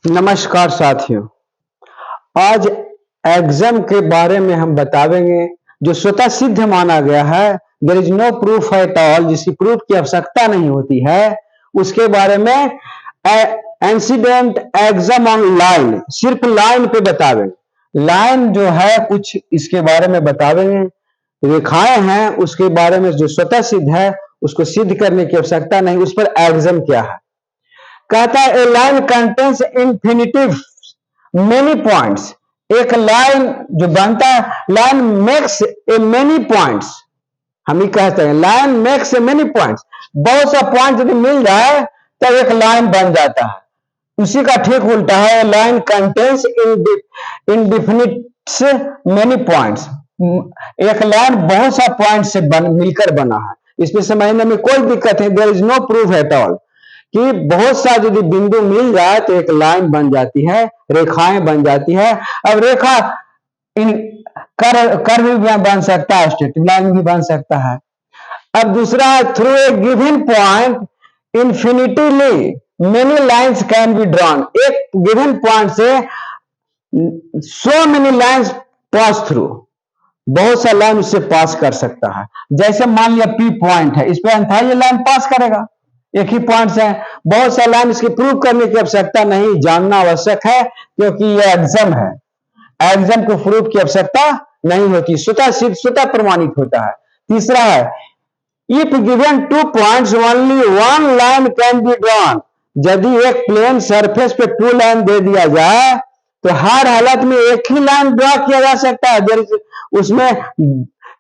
नमस्कार साथियों। आज एग्जाम के बारे में हम बतावेंगे जो स्वतः सिद्ध माना गया है, there is no proof at all, जिसकी प्रूफ की आवश्यकता नहीं होती है, उसके बारे में इंसिडेंट एग्जाम ऑन लाइन, सिर्फ लाइन पे बतावेंगे। लाइन जो है कुछ इसके बारे में बतावेंगे, रेखाएं हैं उसके बारे में जो स्वतः सिद्ध है उसको सिद्ध करने की आवश्यकता नहीं, उस पर एग्जाम क्या है। कहता है a line contains infinitive many points, एक लाइन जो बनता है, line makes a many points, हम ही कहते हैं line makes a many points, बहुत सा पॉइंट यदि मिल जाए तो एक लाइन बन जाता है। उसी का ठीक उल्टा है, लाइन कंटेन्स इंडिफिनिट्स मेनी पॉइंट्स, एक लाइन बहुत सा पॉइंट से मिलकर बना है, इसमें समझने में कोई दिक्कत है। There is no proof at all कि बहुत सा यदि बिंदु मिल जाए तो एक लाइन बन जाती है, रेखाएं बन जाती है। अब रेखा कर भी बन सकता है, स्ट्रेट लाइन भी बन सकता है। अब दूसरा है through a given point infinitely many lines can be drawn, एक गिवन पॉइंट से so many lines pass through, बहुत सा लाइन उससे पास कर सकता है। जैसे मान लिया पी पॉइंट है, इस पर ये लाइन पास करेगा, एक ही पॉइंट है, बहुत सा लाइन इसकी प्रूव करने की आवश्यकता नहीं, जानना आवश्यक है क्योंकि यह एग्जाम है, एग्जाम को प्रूफ की आवश्यकता नहीं होती, स्वतः सिद्ध स्वतः प्रमाणित होता है। तीसरा है if given 2 points only 1 line can be drawn, यदि एक प्लेन सरफेस पे 2 लाइन दे दिया जाए तो हर हालत में एक ही लाइन ड्रॉ किया जा सकता है, उसमें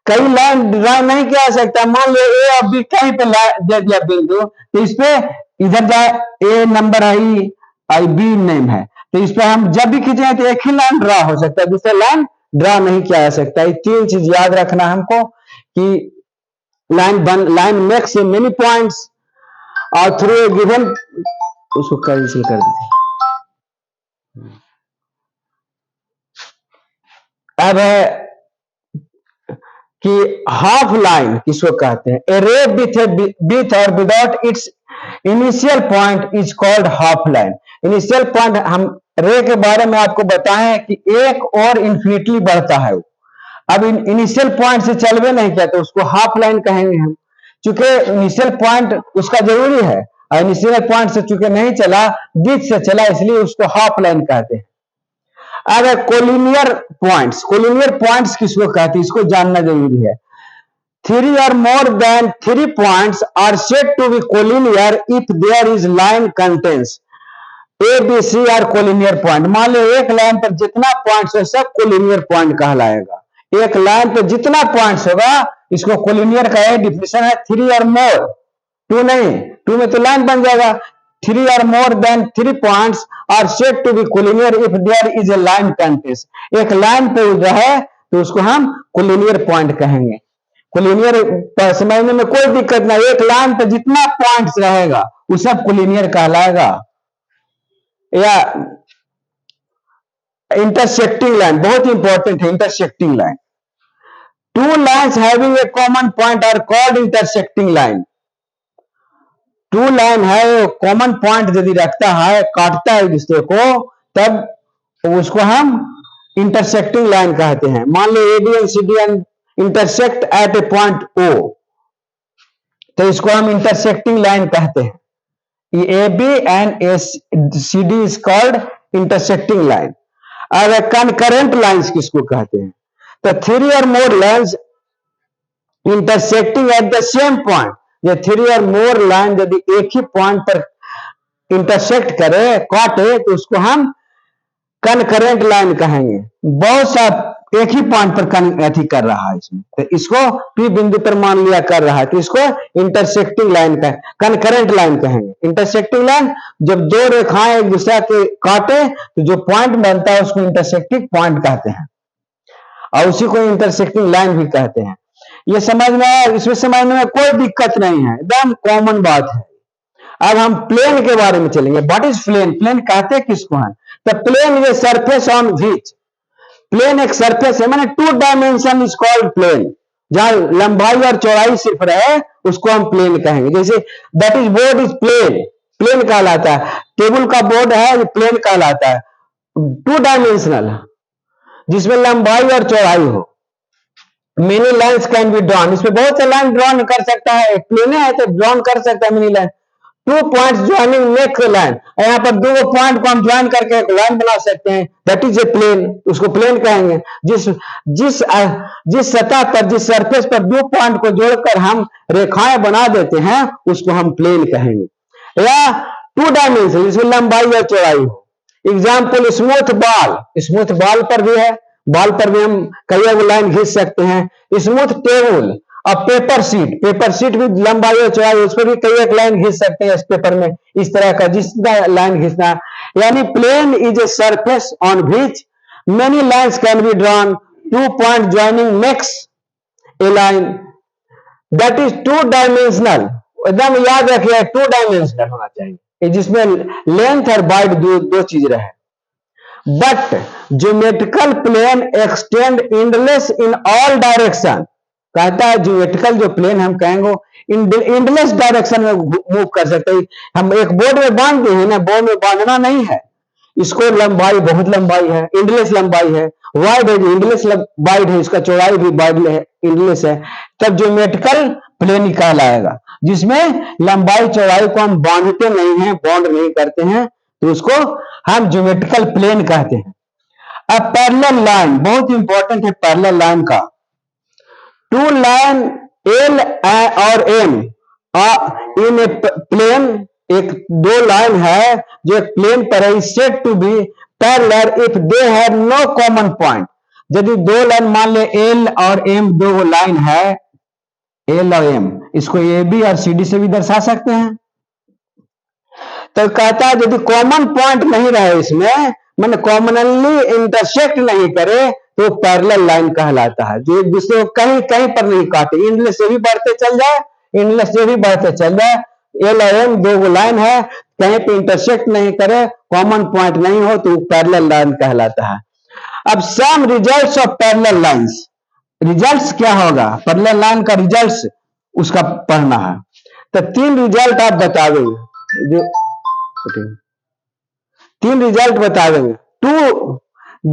कई लाइन ड्रॉ नहीं किया जा सकता। मान लो ए और बी कहीं पे दे दिया बिंदु, तो इस पे इधर जाए ए नंबर आई बी नेम है, तो इस पे हम जब भी खींचे तो एक ही लाइन ड्रॉ हो सकता है, दूसरा लाइन ड्रॉ नहीं किया जा सकता। ये 3 चीज याद रखना हमको कि लाइन मेक्स मेनी पॉइंट्स और थ्रू ए गिवन, उसको कैंसिल कर दीजिए। अब है कि हाफ लाइन किसको कहते हैं, ए रे विथ और without its initial point is called half line. Initial point हम रे के बारे में आपको बताएं कि एक और इन्फिनिटली बढ़ता है, अब इनिशियल पॉइंट से चलवे नहीं किया तो उसको हाफ लाइन कहेंगे हम, चूंकि इनिशियल पॉइंट उसका जरूरी है और इनिशियल पॉइंट से चूंकि नहीं चला, बीच से चला, इसलिए उसको हाफ लाइन कहते हैं। अब कोलिनियर पॉइंट्स किसको कहते हैं, इसको जानना जरूरी है। 3 or more than 3 points are said to be collinear if there is line contains A, B, C are collinear point। मान लो एक लाइन पर जितना पॉइंट्स है सब कोलिनियर पॉइंट कहलाएगा, एक लाइन पर जितना पॉइंट्स होगा इसको कोलिनियर का डिफिनेशन है 3 or more, 2 नहीं, 2 में तो लाइन बन जाएगा। 3 or more than 3 points are said to be collinear if there is a line contains, एक लाइन पे रहे तो उसको हम कोलिनियर पॉइंट कहेंगे। कोलिनियर समझने में कोई दिक्कत नहीं, एक लाइन पे जितना पॉइंट्स रहेगा वो सब कोलिनियर कहलाएगा। या इंटरसेक्टिंग लाइन बहुत इंपॉर्टेंट है, intersecting line, 2 lines having a common point are called intersecting line. 2 line है, कॉमन पॉइंट यदि रखता है, काटता है दूसरे को, तब उसको हम इंटरसेक्टिंग लाइन कहते हैं। मान लो AB and CD intersect at a point O, तो इसको हम इंटरसेक्टिंग लाइन कहते हैं। ये AB and CD is called intersecting line. अब कनकरेंट लाइंस किसको कहते हैं, तो 3 or more lines intersecting at the same point, ये 3 or more लाइन यदि एक ही पॉइंट पर इंटरसेक्ट करे, काटे, तो उसको हम कनकरेंट लाइन कहेंगे। बहुत सा एक ही पॉइंट पर अथी कर रहा है इसमें, तो इसको P बिंदु पर मान लिया कर रहा है, तो इसको इंटरसेक्टिंग लाइन का कनकरेंट लाइन कहेंगे। इंटरसेक्टिंग लाइन जब 2 रेखाएं एक दूसरे के काटे तो जो पॉइंट बनता है उसको इंटरसेक्टिंग पॉइंट कहते हैं और उसी को इंटरसेक्टिंग लाइन भी कहते हैं। ये समझ में आया, इसमें समझने में कोई दिक्कत नहीं है, एकदम कॉमन बात है। अब हम प्लेन के बारे में चलेंगे। व्हाट इज प्लेन, प्लेन कहते किसको हैं, तो प्लेन ये सरफेस ऑन व्हिच, प्लेन एक सरफेस है, माने 2 डायमेंशन इज कॉल्ड प्लेन, जहां लंबाई और चौड़ाई सिर्फ रहे उसको हम प्लेन कहेंगे। जैसे that is board is plane, plane कहलाता है। टेबल का बोर्ड है, प्लेन कहलाता है। 2 डायमेंशनल जिसमें लंबाई और चौड़ाई हो। Many lines can be drawn, इसमें बहुत से लाइन ड्रॉन कर सकता है। प्लेन है तो ड्रॉन कर सकता है many line. 2 points joining make line, यहाँ पर 2 पॉइंट को हम ज्वाइन करके एक लाइन बना सकते हैं, दैट इज ए प्लेन, उसको प्लेन कहेंगे। जिस जिस जिस सतह पर, जिस सरफेस पर 2 पॉइंट को जोड़कर हम रेखाएं बना देते हैं उसको हम प्लेन कहेंगे। या 2 डायमेंशन जिसमें लंबाई और चौड़ाई हो। Example smooth ball, smooth ball पर भी है, बॉल पर भी हम कई लाइन खींच सकते हैं। स्मूथ टेबल और पेपर सीट, पेपर सीट भी लंबाई और चौड़ाई, उस पर भी कई एक लाइन खींच सकते हैं इस पेपर में, इस तरह का जिसका लाइन खींचना है। यानी plane is a surface on which many lines can be drawn, 2 point joining makes a line that is 2 dimensional. एकदम याद रखिए 2 डायमेंशनल होना चाहिए, जिसमें लेंथ और वाइड दो चीज रहे। But geometrical plane extend endless in all direction, कहता है ज्योमेट्रिकल जो प्लेन हम कहेंगे एंडलेस डायरेक्शन में मूव कर सकते हैं। हम एक बोर्ड में बांधते हैं ना, बोर्ड में बांधना नहीं है, इसको लंबाई बहुत लंबाई है, एंडलेस लंबाई है, वाइड है, एंडलेस वाइड है, इसका चौड़ाई भी वाइड है, एंडलेस है, तब ज्योमेट्रिकल प्लेन ही कहलाएगा। जिसमें लंबाई चौड़ाई को हम बांधते नहीं हैं, बॉन्ड नहीं करते हैं, तो उसको हम ज्योमेट्रिकल प्लेन कहते हैं। अब पैरेलल लाइन बहुत इंपॉर्टेंट है, पैरेलल लाइन का। 2 लाइन एल और एम इन ए प्लेन, एक 2 लाइन है जो एक प्लेन पर है, said to be parallel if they have no common point. यदि 2 लाइन मान ले एल और एम, 2 लाइन है एल और एम, इसको ए बी और सी डी से भी दर्शा सकते हैं। तो कहता है यदि कॉमन पॉइंट नहीं रहे इसमें, मैंने कॉमनली इंटरसेक्ट नहीं करे, तो पैरेलल लाइन कहलाता है, जो एक दूसरे को कहीं कहीं पर नहीं काटे, एंडलेस से भी बढ़ते चल जाए, एंडलेस से भी बढ़ते चल जाए। एल और एम 2 लाइन है, कहीं पे इंटरसेक्ट नहीं करे, कॉमन पॉइंट नहीं हो, तो पैरेलल लाइन कहलाता है। अब some results of parallel lines, results क्या होगा, पैरेलल लाइन का रिजल्ट्स उसका पढ़ना है। तो 3 रिजल्ट आप बता देंगे, जो 3 रिजल्ट बता देंगे। 2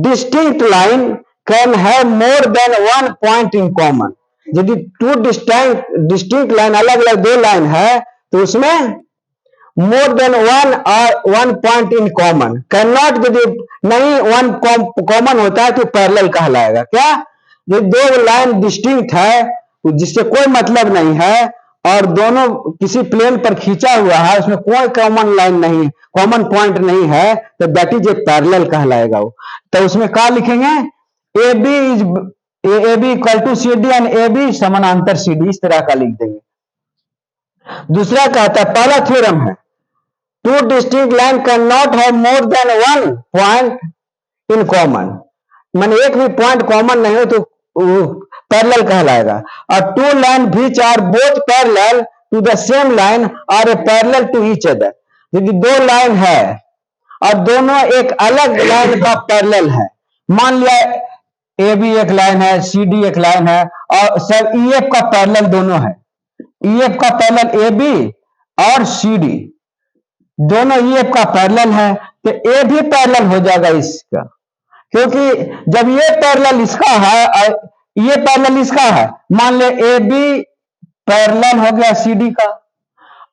distinct line can have more than 1 point in common. यदि 2 डिस्टिंक्ट लाइन, अलग अलग 2 लाइन है, तो उसमें मोर देन 1 और 1 point in common can not, यदि नहीं 1 कॉमन होता है तो पैरेलल कहलाएगा। क्या, ये 2 लाइन डिस्टिंक्ट है जिससे कोई मतलब नहीं है और दोनों किसी प्लेन पर खींचा हुआ है, उसमें कोई कॉमन लाइन नहीं, कॉमन पॉइंट नहीं है, तो दैट इज ए पैरेलल कहलाएगा वो। तो उसमें क्या लिखेंगे, A B equal to C D and A B समानांतर सी डी, इस तरह का लिख देंगे। दूसरा कहता है, पहला थ्योरम है 2 distinct line can not have more than 1 point in common, मैंने एक भी पॉइंट कॉमन नहीं हो तो पैरेलल कहलाएगा। और 2 line which are both parallel to the same line are a parallel to each other. यदि 2 लाइन है और दोनों एक अलग लाइन का पैरेलल है, मान लिया ए बी एक लाइन है, सी डी एक लाइन है, और सब ई एफ का पैरेलल दोनों है, ई एफ का पैरेलल ए बी और सी डी दोनों ई एफ का पैरेलल है, तो ए भी पैरेलल हो जाएगा इसका, क्योंकि जब ये पैरेलल इसका है और ये पैरेलल इसका है, मान ले ए बी पैरेलल हो गया सी डी का,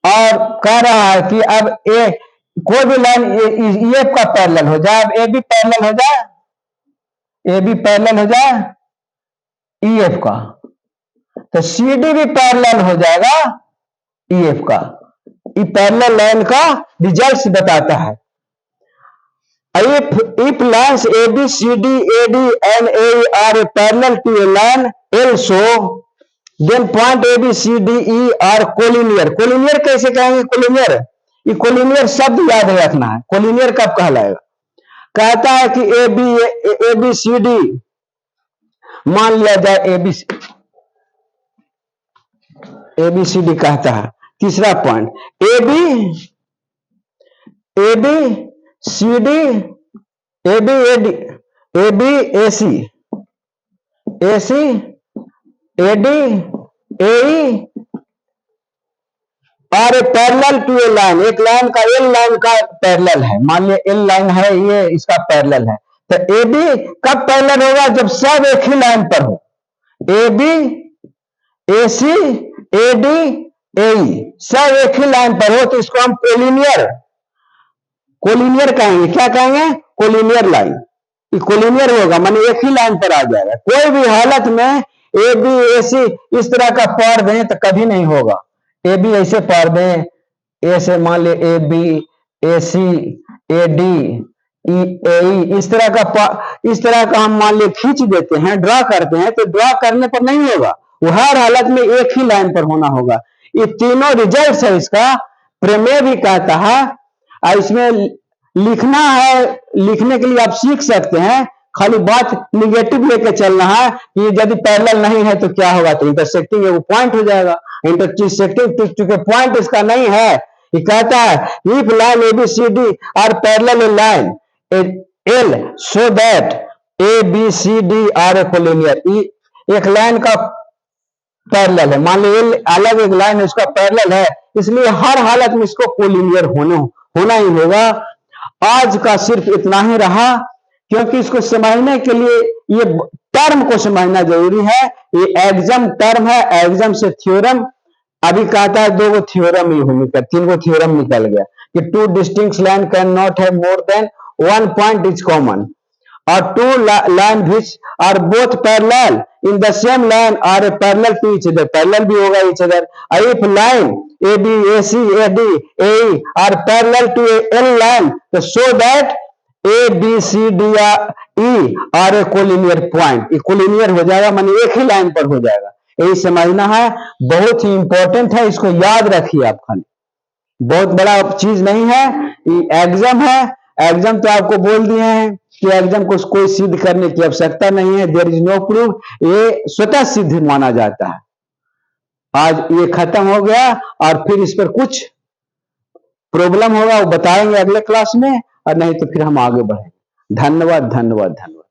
और कह रहा है कि अब ए कोई भी लाइन ई एफ का पैरेलल हो जाए, अब ए बी पैरेलल हो जाए, ए बी पैरेलल हो जाए ई एफ का, तो सी डी भी पैरेलल हो जाएगा ई एफ का। ये पैरेलल लाइन का रिजल्ट बताता है। If lines AB, CD, AD and AE are parallel to a line also, then point AB, CD, E are collinear. Collinear कैसे कहेंगे, collinear, ये collinear शब्द याद रखना है। collinear कब कहलाएगा, कहता है कि ABCD मान लिया जाए ABCD कहता है। तीसरा point ABCD, ABAD, ABAC, AC, AD, AE are a parallel to a line, एक लाइन का एल लाइन का पैरेलल है, मान लिया एल लाइन है, ये इसका पैरेलल है, तो ए बी कब पैरेलल होगा? जब सब एक ही लाइन पर हो, A B A C A D A सब एक ही लाइन पर हो, तो इसको हम कोलिनियर कोलिनियर कहेंगे। क्या कहेंगे? Collinear line. कोलिनियर होगा माने एक ही लाइन पर आ जाएगा। कोई भी हालत में ए बी ए सी इस तरह का पार दें तो कभी नहीं होगा। ए बी ऐसे पार दें, ए से मान ले A B A C A D E ए, इस तरह का हम मान ले खींच देते हैं, ड्रा करते हैं, तो ड्रा करने पर नहीं होगा, वो हर हालत में एक ही लाइन पर होना होगा। ये तीनों रिजल्ट है इसका, प्रमेय भी कहता है। और इसमें लिखना है, लिखने के लिए आप सीख सकते हैं, खाली बात निगेटिव लेके चलना है कि यदि पैरेलल नहीं है तो क्या होगा, तो इंटरसेक्टिंग वो पॉइंट हो जाएगा। इंटरसेक्टिंग चूंकि पॉइंट इसका नहीं है, ये कहता है if line A B C D are parallel in line L so that A B C D are a collinear. एक लाइन का पैरेलल है, मान लीजिए अलग एक लाइन है, उसका पैरेलल है, इसलिए हर हालत में इसको कोलिनियर होना ही होगा। आज का सिर्फ इतना ही रहा, क्योंकि इसको समझने के लिए ये टर्म को समझना जरूरी है। ये एग्जाम टर्म है, एग्जाम से थ्योरम अभी कहता है, दो गो थ्योरम ही निकल, तीन गो थ्योरम निकल गया कि two distinct line can not have more than one point is common, or two line which are both parallel in the same line are a parallel to each other, parallel भी होगा each other। if line AB AC AD AE are parallel to a L line, so show that A B C D E are a collinear point। ये collinear हो जाएगा, माने एक ही line पर हो जाएगा। यही समझना है, बहुत ही इंपॉर्टेंट है, इसको याद रखिए आप। खाली बहुत बड़ा चीज नहीं है, ये एग्जाम है। एग्जाम तो आपको बोल दिए हैं कि एग्जाम को कोई सिद्ध करने की आवश्यकता नहीं है, देयर इज नो प्रूफ, ये स्वतः सिद्ध माना जाता है। आज ये खत्म हो गया, और फिर इस पर कुछ प्रॉब्लम होगा वो बताएंगे अगले क्लास में, और नहीं तो फिर हम आगे बढ़ेंगे। धन्यवाद धन्यवाद धन्यवाद।